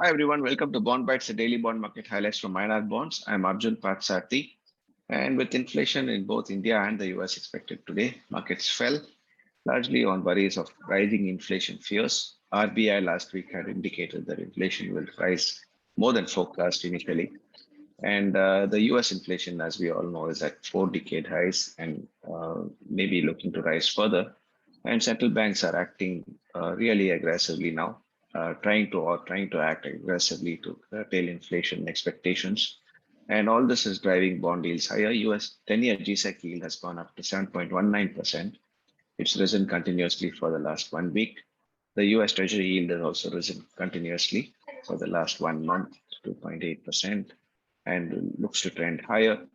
Hi everyone, welcome to Bond Bytes, the daily bond market highlights from INR bonds. I'm Arjun Patsarthi, and with inflation in both India and the US expected today, markets fell largely on worries of rising inflation fears. RBI last week had indicated that inflation will rise more than forecast initially, and the US inflation, as we all know, is at four-decade highs and maybe looking to rise further. And central banks are acting really aggressively now, trying to act aggressively to curtail inflation expectations. And all this is driving bond yields higher. US 10-year gsec yield has gone up to 7.19%. It's risen continuously for the last 1 week. The US Treasury yield has also risen continuously for the last 1 month, 2.8%, and looks to trend higher.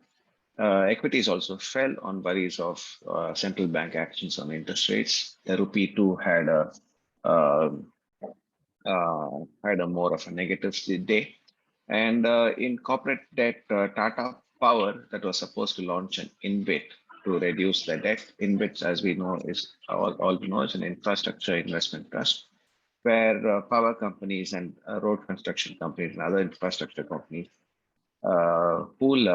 Equities also fell on worries of central bank actions on interest rates. The rupee too uh, had a more of a negative day. And in corporate debt, Tata Power that was supposed to launch an InvIT to reduce the debt. InvITs, as we know, is all know is an infrastructure investment trust where power companies and road construction companies and other infrastructure companies pool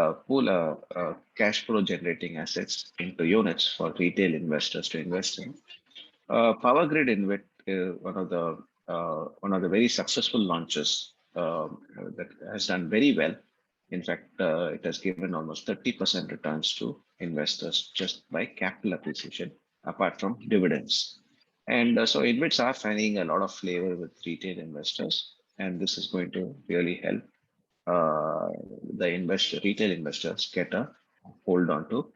cash flow generating assets into units for retail investors to invest in. Power Grid InvIT is one of the very successful launches that has done very well. In fact, it has given almost 30% returns to investors just by capital appreciation, apart from dividends. And so InvITs are finding a lot of flavor with retail investors, and this is going to really help retail investors get a hold on to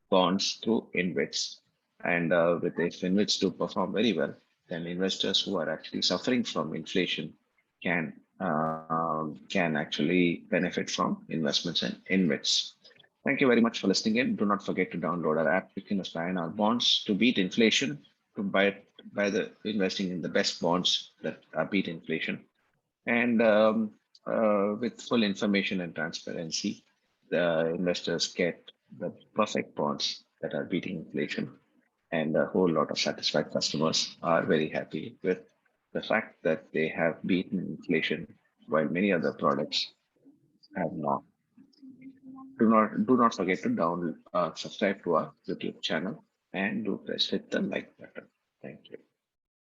bonds through InvITs. And with if InvITs do perform very well, then investors who are actually suffering from inflation can actually benefit from investments in InvITs. Thank you very much for listening in. Do not forget to download our app. You can buy in our bonds to beat inflation, to buy the investing in the best bonds that beat inflation. And with full information and transparency, the investors get the perfect bonds that are beating inflation. And a whole lot of satisfied customers are very happy with the fact that they have beaten inflation while many other products have not. Do not forget to subscribe to our YouTube channel and do press hit the like button.